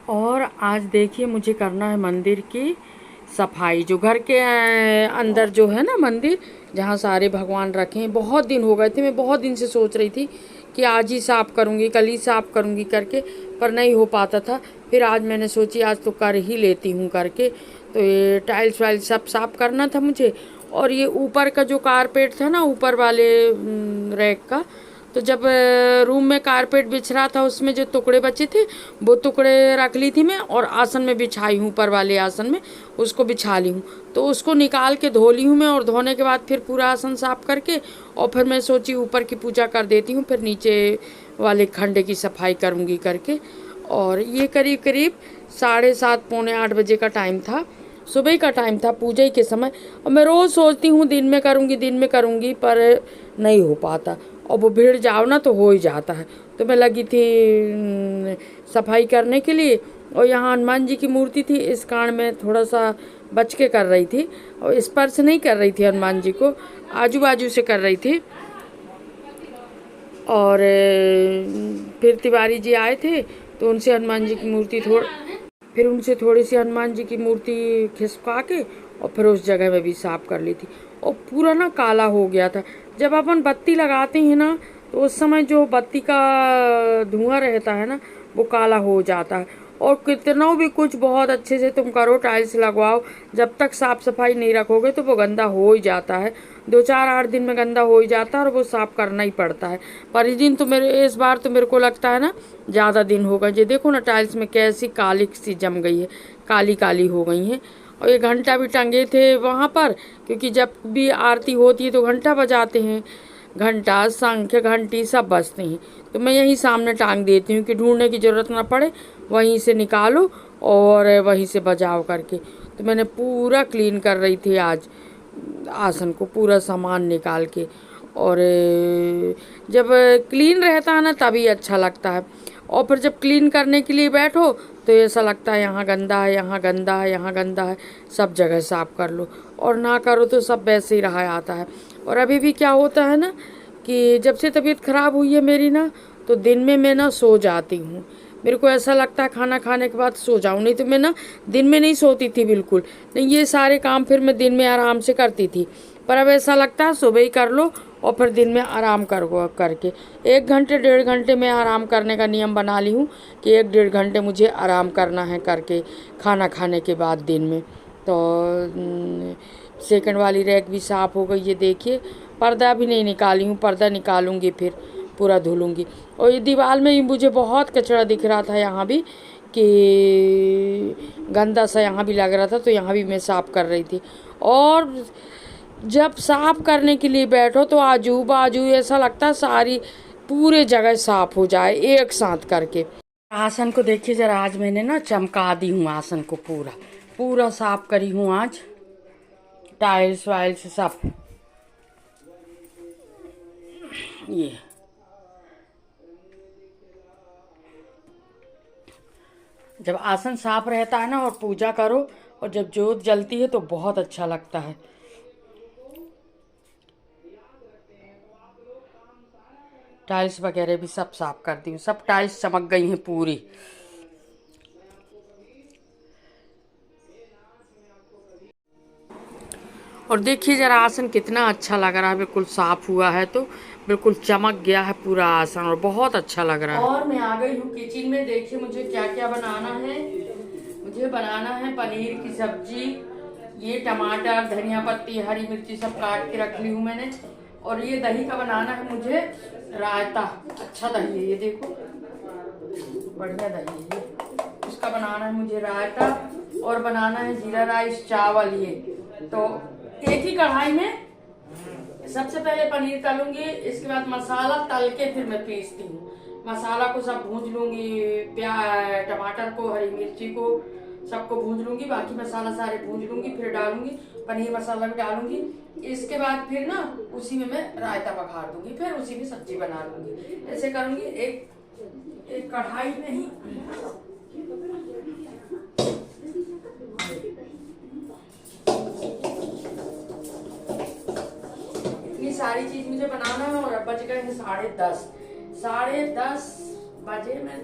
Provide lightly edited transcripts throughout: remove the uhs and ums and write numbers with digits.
और आज देखिए मुझे करना है मंदिर की सफाई। जो घर के अंदर जो है ना मंदिर, जहाँ सारे भगवान रखे हैं, बहुत दिन हो गए थे। मैं बहुत दिन से सोच रही थी कि आज ही साफ़ करूँगी, कल ही साफ़ करूँगी करके, पर नहीं हो पाता था। फिर आज मैंने सोची आज तो कर ही लेती हूँ करके। तो ये टाइल्स वाइल्स सब साफ़ करना था मुझे। और ये ऊपर का जो कारपेट था ना, ऊपर वाले रैक का, तो जब रूम में कारपेट बिछ रहा था उसमें जो टुकड़े बचे थे वो टुकड़े रख ली थी मैं, और आसन में बिछाई हूँ, ऊपर वाले आसन में उसको बिछा ली हूँ। तो उसको निकाल के धो ली हूँ मैं, और धोने के बाद फिर पूरा आसन साफ करके और फिर मैं सोची ऊपर की पूजा कर देती हूँ, फिर नीचे वाले खंडे की सफाई करूँगी करके। और ये करीब करीब 7:30 पौने 8 बजे का टाइम था, सुबह का टाइम था, पूजा ही के समय। और मैं रोज़ सोचती हूँ दिन में करूँगी, दिन में करूँगी, पर नहीं हो पाता। और वो भीड़ जाओ ना तो हो ही जाता है। तो मैं लगी थी सफाई करने के लिए। और यहाँ हनुमान जी की मूर्ति थी, इस कारण मैं थोड़ा सा बच के कर रही थी, और स्पर्श नहीं कर रही थी हनुमान जी को, आजू बाजू से कर रही थी। और फिर तिवारी जी आए थे तो उनसे हनुमान जी की मूर्ति फिर उनसे थोड़ी सी हनुमान जी की मूर्ति खिसका के और फिर उस जगह में भी साफ कर ली थी। और पूरा ना काला हो गया था। जब अपन बत्ती लगाते हैं ना तो उस समय जो बत्ती का धुआं रहता है ना वो काला हो जाता है। और कितना भी कुछ बहुत अच्छे से तुम करो, टाइल्स लगवाओ, जब तक साफ सफाई नहीं रखोगे तो वो गंदा हो ही जाता है। 2 4 8 दिन में गंदा हो ही जाता है, और वो साफ करना ही पड़ता है। पर इस बार तो मेरे को लगता है ना ज़्यादा दिन हो गए। ये देखो ना टाइल्स में कैसी काली सी जम गई है, काली काली हो गई हैं। और ये घंटा भी टंगे थे वहाँ पर, क्योंकि जब भी आरती होती है तो घंटा बजाते हैं, घंटा शंख घंटी सब बजते हैं। तो मैं यहीं सामने टांग देती हूँ कि ढूंढने की ज़रूरत ना पड़े, वहीं से निकालो और वहीं से बजाओ करके। तो मैंने पूरा क्लीन कर रही थी आज आसन को, पूरा सामान निकाल के। और जब क्लीन रहता है ना तभी अच्छा लगता है। और फिर जब क्लीन करने के लिए बैठो तो ऐसा लगता है यहाँ गंदा है, यहाँ गंदा है, यहाँ गंदा है, सब जगह साफ कर लो। और ना करो तो सब वैसे ही रहा आता है। और अभी भी क्या होता है ना कि जब से तबीयत खराब हुई है मेरी ना, तो दिन में मैं ना सो जाती हूँ। मेरे को ऐसा लगता है खाना खाने के बाद सो जाऊँ, नहीं तो मैं ना दिन में नहीं सोती थी बिल्कुल नहीं। ये सारे काम फिर मैं दिन में आराम से करती थी, पर अब ऐसा लगता है सुबह ही कर लो और फिर दिन में आराम करके 1 घंटे 1.5 घंटे में आराम करने का नियम बना ली हूँ कि 1 1.5 घंटे मुझे आराम करना है करके, खाना खाने के बाद दिन में। तो सेकंड वाली रैक भी साफ़ हो गई, ये देखिए। पर्दा भी नहीं निकाली हूँ, पर्दा निकालूंगी फिर पूरा धुलूंगी। और ये दीवार में ही मुझे बहुत कचरा दिख रहा था, यहाँ भी कि गंदा सा यहाँ भी लग रहा था, तो यहाँ भी मैं साफ़ कर रही थी। और जब साफ करने के लिए बैठो तो आजू बाजू ऐसा लगता है सारी पूरे जगह साफ हो जाए एक साथ करके। आसन को देखिए जरा, आज मैंने ना चमका दी हूँ आसन को, पूरा पूरा साफ करी हूँ आज, टाइल्स वाइल्स सब। ये जब आसन साफ रहता है ना और पूजा करो और जब जोत जलती है तो बहुत अच्छा लगता है। टाइल्स वगैरह भी सब साफ कर दी हूँ, सब टाइल्स चमक गई हैं पूरी। और देखिए जरा आसन कितना अच्छा लग रहा है, बिल्कुल साफ हुआ है तो बिल्कुल चमक गया है पूरा आसन, और बहुत अच्छा लग रहा है। और मैं आ गई हूँ किचन में। देखिए मुझे क्या क्या बनाना है। मुझे बनाना है पनीर की सब्जी, ये टमाटर धनिया पत्ती हरी मिर्ची सब काट के रख ली हूँ मैंने। और ये दही का बनाना है मुझे रायता, अच्छा दही है ये देखो, बढ़िया दही है ये। उसका बनाना है मुझे रायता। और बनाना है जीरा राइस चावल। ये तो एक ही कढ़ाई में सबसे पहले पनीर तलूंगी, इसके बाद मसाला तल के फिर मैं पीसती हूँ। मसाला को सब भूंज लूंगी, प्याज टमाटर को हरी मिर्ची को सबको भूंज लूंगी, बाकी मसाला सारे भूंज लूंगी, फिर डालूंगी पनीर मसाला भी डालूंगी। इसके बाद फिर ना उसी में मैं रायता पघार दूंगी, फिर उसी में सब्जी बना लूंगी। ऐसे करूंगी एक एक कढ़ाई में ही। इतनी सारी चीज मुझे बनाना है और अब बज गए हैं 10:30। 10:30 बजे में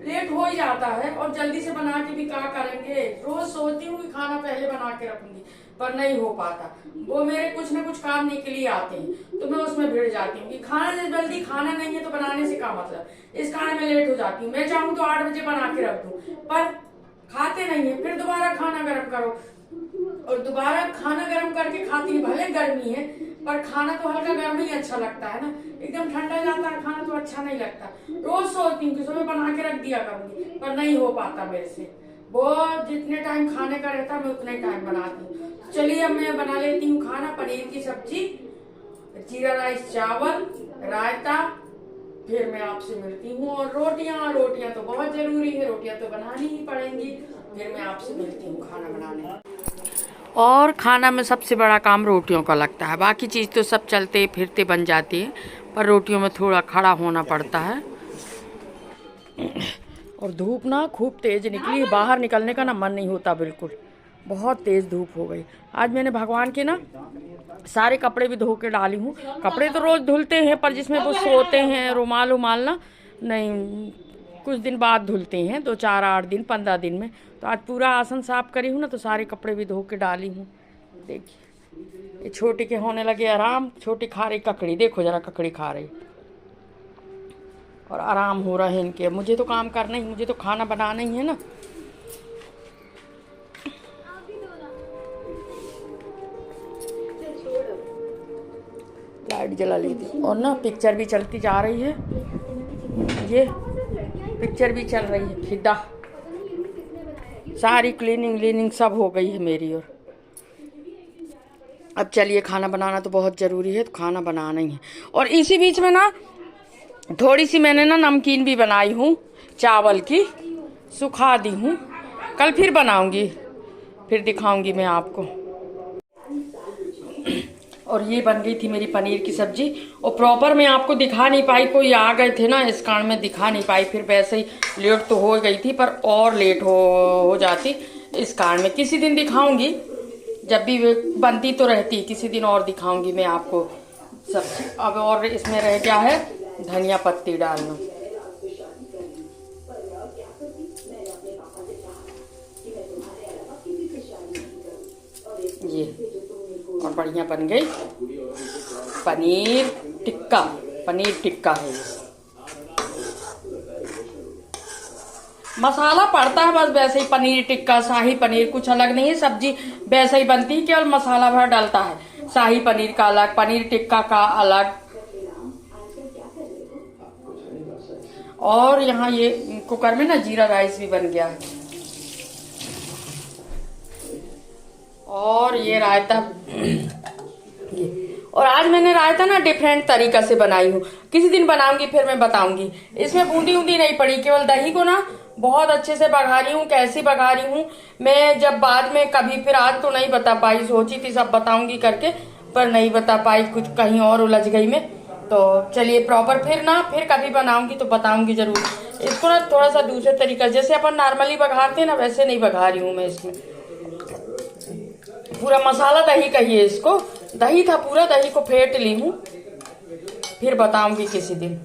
लेट लेट हो ही जाता है और जल्दी से बना के भी क्या करेंगे। रोज सोचती हूँ कि खाना पहले बना के रखूंगी, पर नहीं हो पाता। वो मेरे कुछ न कुछ काम निकल ही आते हैं, तो मैं उसमें भिड़ जाती हूँ कि खाना जल्दी खाना नहीं है तो बनाने से क्या मतलब। इस कारण में लेट हो जाती हूँ। मैं चाहूँ तो 8 बजे बना के रख दूँ, पर खाते नहीं है। फिर दोबारा खाना गर्म करो और दोबारा खाना गर्म करके खाती है। भले गर्मी है पर खाना तो हल्का गर्म ही अच्छा लगता है ना, एकदम ठंडा जाता है खाना तो अच्छा नहीं लगता। रोज सोचती हूँ कि सुबह बना के रख दिया करूंगी, पर नहीं हो पाता मेरे से। वो जितने टाइम खाने का रहता मैं उतने टाइम बनाती हूँ। चलिए अब मैं बना लेती हूँ खाना। पनीर की सब्जी, जीरा राइस, चावल, रायता, फिर मैं आपसे मिलती हूँ। और रोटियां तो बहुत जरूरी है, रोटियां तो बनानी ही पड़ेंगी। फिर मैं आपसे मिलती हूँ खाना बनाने। और खाना में सबसे बड़ा काम रोटियों का लगता है। बाकी चीज़ तो सब चलते फिरते बन जाती है, पर रोटियों में थोड़ा खड़ा होना पड़ता है। और धूप ना खूब तेज निकली, बाहर निकलने का ना मन नहीं होता बिल्कुल, बहुत तेज धूप हो गई। आज मैंने भगवान के ना सारे कपड़े भी धो के डाली हूँ। कपड़े तो रोज धुलते हैं, पर जिसमें वो सोते हैं रुमाल उमाल ना, नहीं कुछ दिन बाद धुलते हैं, 2 4 8 दिन 15 दिन में। तो आज पूरा आसन साफ करी हूँ ना, तो सारे कपड़े भी धो के डाली हूँ। देखिए ये छोटी के होने लगे आराम। छोटी खा रही ककड़ी, देखो जरा ककड़ी खा रही और आराम हो रहा है इनके। मुझे तो काम करना ही, मुझे तो खाना बनाना ही है ना। लाइट जला ली थी और ना पिक्चर भी चलती जा रही है, ये पिक्चर भी चल रही है फिदा। सारी क्लीनिंग सब हो गई है मेरी। और अब चलिए खाना बनाना तो बहुत ज़रूरी है, तो खाना बनाना ही है। और इसी बीच में ना थोड़ी सी मैंने ना नमकीन भी बनाई हूँ चावल की, सुखा दी हूँ। कल फिर बनाऊंगी, फिर दिखाऊंगी मैं आपको। और ये बन गई थी मेरी पनीर की सब्जी। और प्रॉपर मैं आपको दिखा नहीं पाई, कोई आ गए थे ना, इस कारण में दिखा नहीं पाई। फिर वैसे ही लेट तो हो गई थी, पर और लेट हो जाती, इस कारण में किसी दिन दिखाऊंगी। जब भी बनती तो रहती, किसी दिन और दिखाऊंगी मैं आपको सब्जी। अब और इसमें रह गया है धनिया पत्ती डालना। ये और बढ़िया बन गई पनीर टिक्का। पनीर टिक्का है ये। मसाला पड़ता है बस वैसे ही, पनीर टिक्का शाही पनीर, कुछ अलग नहीं है। सब्जी वैसे ही बनती है, केवल मसाला भर डलता है। शाही पनीर का अलग, पनीर टिक्का का अलग। और यहाँ ये कुकर में ना जीरा राइस भी बन गया है। और ये रायता और आज मैंने रायता ना डिफरेंट तरीका से बनाई हूँ, किसी दिन बनाऊंगी फिर मैं बताऊंगी। इसमें बूंदी उंदी नहीं पड़ी, केवल दही को ना बहुत अच्छे से बघारी हूँ। कैसी बघारी हूँ मैं जब बाद में कभी, फिर आज तो नहीं बता पाई, सोची थी सब बताऊंगी करके, पर नहीं बता पाई, कुछ कहीं और उलझ गई मैं। तो चलिए प्रॉपर फिर कभी बनाऊंगी तो बताऊंगी जरूर। इसको ना थोड़ा सा दूसरे तरीका, जैसे अपन नॉर्मली बघारते हैं ना, वैसे नहीं बघा रही हूँ मैं। इसमें पूरा मसाला दही का ही है। इसको दही था पूरा, दही को फेंट ली हूँ, फिर बताऊंगी किसी दिन।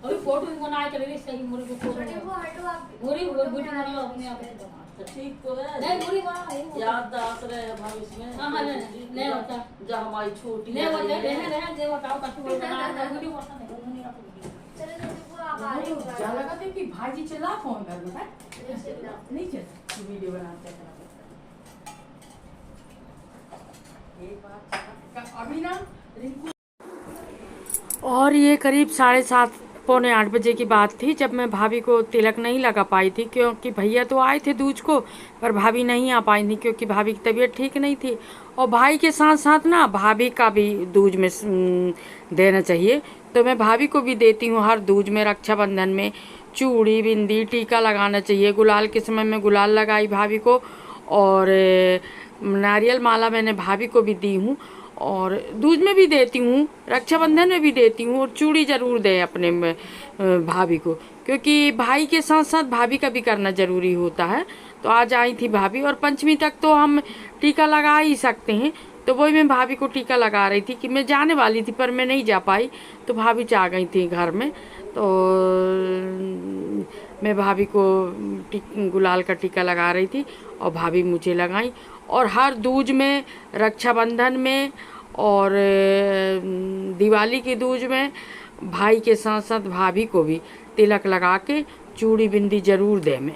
अभी फोटो भी बनाए कर रही सही मुरी को फोटो वो हटो आप मुरी वो वीडियो बना लो अपने आप ठीक तो है नहीं मुरी बना याद आत रहे भविष्य में। हां नहीं होता जब हमारी छोटी नहीं होता रहने दे बताओ कटु बना वीडियो बता नहीं आप चलो वो आप आ रहे हो जा लगाते कि भाजी चला फोन कर बेटा नहीं चल वीडियो बनाते हैं। एक बात अभी ना रिंकू। और ये करीब 7:30 पौने 8 बजे की बात थी, जब मैं भाभी को तिलक नहीं लगा पाई थी, क्योंकि भैया तो आए थे दूज को, पर भाभी नहीं आ पाई थी क्योंकि भाभी की तबीयत ठीक नहीं थी। और भाई के साथ साथ ना भाभी का भी दूज में देना चाहिए, तो मैं भाभी को भी देती हूँ हर दूज में। रक्षाबंधन में चूड़ी बिंदी टीका लगाना चाहिए। गुलाल के समय में गुलाल लगाई भाभी को, और नारियल माला मैंने भाभी को भी दी हूँ, और दूज में भी देती हूँ, रक्षाबंधन में भी देती हूँ। और चूड़ी जरूर दें अपने भाभी को, क्योंकि भाई के साथ साथ भाभी का भी करना जरूरी होता है। तो आज आई थी भाभी, और पंचमी तक तो हम टीका लगा ही सकते हैं, तो वही मैं भाभी को टीका लगा रही थी कि मैं जाने वाली थी पर मैं नहीं जा पाई, तो भाभी आ गई थी घर में। तो मैं भाभी को गुलाल का टीका लगा रही थी और भाभी मुझे लगाई। और हर दूज में, रक्षाबंधन में और दिवाली की दूज में भाई के साथ साथ भाभी को भी तिलक लगा के चूड़ी बिंदी जरूर दे में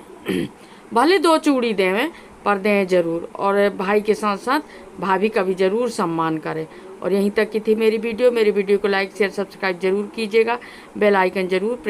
भले 2 चूड़ी दे में पर दें जरूर। और भाई के साथ साथ भाभी का भी जरूर सम्मान करें। और यहीं तक की थी मेरी वीडियो को लाइक शेयर सब्सक्राइब जरूर कीजिएगा, बेल आइकन जरूर